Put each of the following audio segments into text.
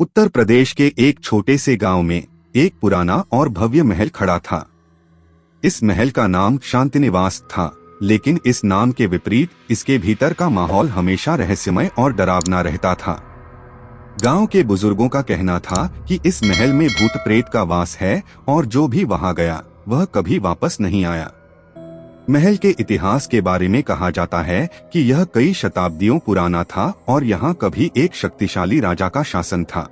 उत्तर प्रदेश के एक छोटे से गांव में एक पुराना और भव्य महल खड़ा था। इस महल का नाम शांतिनिवास था, लेकिन इस नाम के विपरीत इसके भीतर का माहौल हमेशा रहस्यमय और डरावना रहता था। गांव के बुजुर्गों का कहना था कि इस महल में भूत प्रेत का वास है और जो भी वहां गया वह कभी वापस नहीं आया। महल के इतिहास के बारे में कहा जाता है कि यह कई शताब्दियों पुराना था और यहाँ कभी एक शक्तिशाली राजा का शासन था।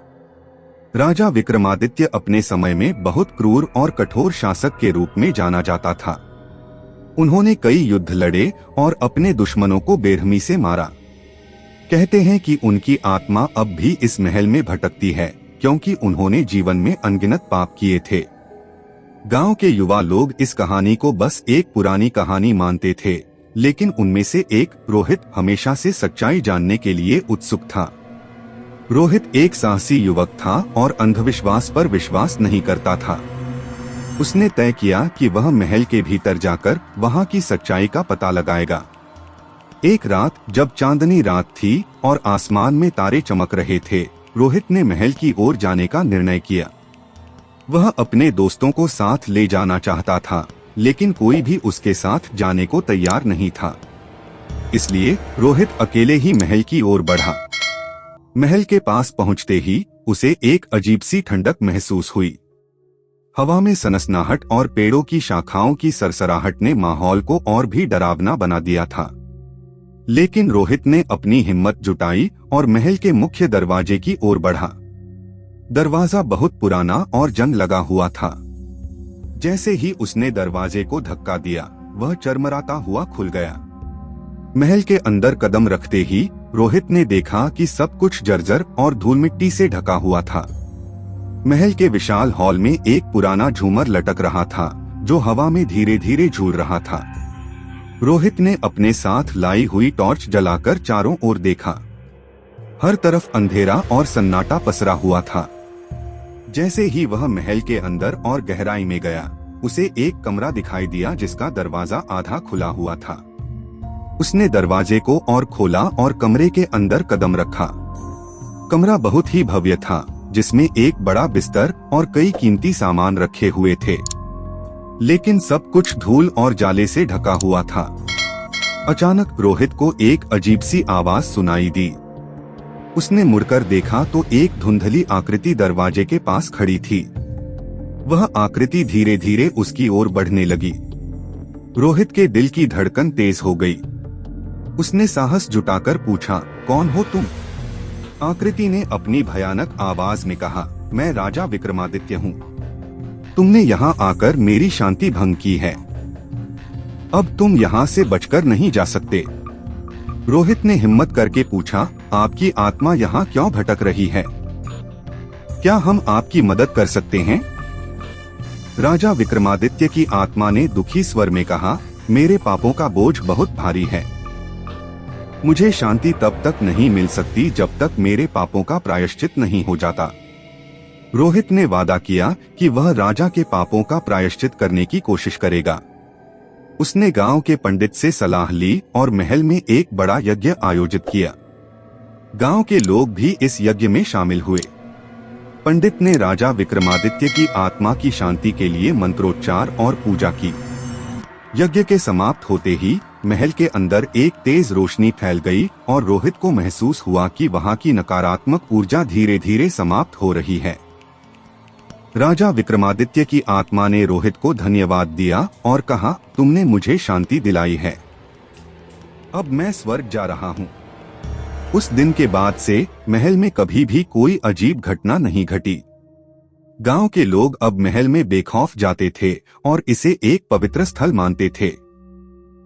राजा विक्रमादित्य अपने समय में बहुत क्रूर और कठोर शासक के रूप में जाना जाता था। उन्होंने कई युद्ध लड़े और अपने दुश्मनों को बेरहमी से मारा। कहते हैं कि उनकी आत्मा अब भी इस महल में भटकती है, क्योंकि उन्होंने जीवन में अनगिनत पाप किए थे। गांव के युवा लोग इस कहानी को बस एक पुरानी कहानी मानते थे, लेकिन उनमें से एक रोहित हमेशा से सच्चाई जानने के लिए उत्सुक था। रोहित एक साहसी युवक था और अंधविश्वास पर विश्वास नहीं करता था। उसने तय किया कि वह महल के भीतर जाकर वहां की सच्चाई का पता लगाएगा। एक रात जब चांदनी रात थी और आसमान में तारे चमक रहे थे, रोहित ने महल की ओर जाने का निर्णय किया। वह अपने दोस्तों को साथ ले जाना चाहता था, लेकिन कोई भी उसके साथ जाने को तैयार नहीं था। इसलिए रोहित अकेले ही महल की ओर बढ़ा। महल के पास पहुंचते ही उसे एक अजीब सी ठंडक महसूस हुई। हवा में सनसनाहट और पेड़ों की शाखाओं की सरसराहट ने माहौल को और भी डरावना बना दिया था। लेकिन रोहित ने अपनी हिम्मत जुटाई और महल के मुख्य दरवाजे की ओर बढ़ा। दरवाजा बहुत पुराना और जंग लगा हुआ था। जैसे ही उसने दरवाजे को धक्का दिया, वह चरमराता हुआ खुल गया। महल के अंदर कदम रखते ही रोहित ने देखा कि सब कुछ जर्जर और धूल मिट्टी से ढका हुआ था। महल के विशाल हॉल में एक पुराना झूमर लटक रहा था, जो हवा में धीरे धीरे झूल रहा था। रोहित ने अपने साथ लाई हुई टॉर्च जलाकर चारों ओर देखा। हर तरफ अंधेरा और सन्नाटा पसरा हुआ था। जैसे ही वह महल के अंदर और गहराई में गया, उसे एक कमरा दिखाई दिया जिसका दरवाजा आधा खुला हुआ था। उसने दरवाजे को और खोला और कमरे के अंदर कदम रखा। कमरा बहुत ही भव्य था, जिसमें एक बड़ा बिस्तर और कई कीमती सामान रखे हुए थे, लेकिन सब कुछ धूल और जाले से ढका हुआ था। अचानक रोहित को एक अजीब सी आवाज सुनाई दी। उसने मुड़कर देखा तो एक धुंधली आकृति दरवाजे के पास खड़ी थी। वह आकृति धीरे धीरे उसकी ओर बढ़ने लगी। रोहित के दिल की धड़कन तेज हो गई। उसने साहस जुटाकर पूछा, कौन हो तुम? आकृति ने अपनी भयानक आवाज में कहा, मैं राजा विक्रमादित्य हूँ। तुमने यहाँ आकर मेरी शांति भंग की है। अब तुम यहाँ से बचकर नहीं जा सकते। रोहित ने हिम्मत करके पूछा, आपकी आत्मा यहाँ क्यों भटक रही है? क्या हम आपकी मदद कर सकते हैं? राजा विक्रमादित्य की आत्मा ने दुखी स्वर में कहा, मेरे पापों का बोझ बहुत भारी है। मुझे शांति तब तक नहीं मिल सकती जब तक मेरे पापों का प्रायश्चित नहीं हो जाता। रोहित ने वादा किया कि वह राजा के पापों का प्रायश्चित करने की कोशिश करेगा। उसने गांव के पंडित से सलाह ली और महल में एक बड़ा यज्ञ आयोजित किया। गांव के लोग भी इस यज्ञ में शामिल हुए। पंडित ने राजा विक्रमादित्य की आत्मा की शांति के लिए मंत्रोच्चार और पूजा की। यज्ञ के समाप्त होते ही महल के अंदर एक तेज रोशनी फैल गई और रोहित को महसूस हुआ कि वहां की नकारात्मक ऊर्जा धीरे धीरे समाप्त हो रही है। राजा विक्रमादित्य की आत्मा ने रोहित को धन्यवाद दिया और कहा, तुमने मुझे शांति दिलाई है। अब मैं स्वर्ग जा रहा हूँ। उस दिन के बाद से महल में कभी भी कोई अजीब घटना नहीं घटी। गांव के लोग अब महल में बेखौफ जाते थे और इसे एक पवित्र स्थल मानते थे।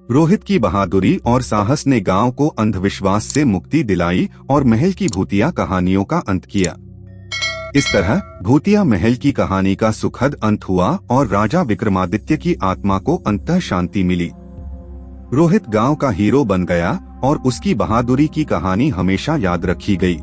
रोहित की बहादुरी और साहस ने गांव को अंधविश्वास से मुक्ति दिलाई और महल की भूतिया कहानियों का अंत किया। इस तरह भूतिया महल की कहानी का सुखद अंत हुआ और राजा विक्रमादित्य की आत्मा को अंततः शांति मिली। रोहित गांव का हीरो बन गया और उसकी बहादुरी की कहानी हमेशा याद रखी गई।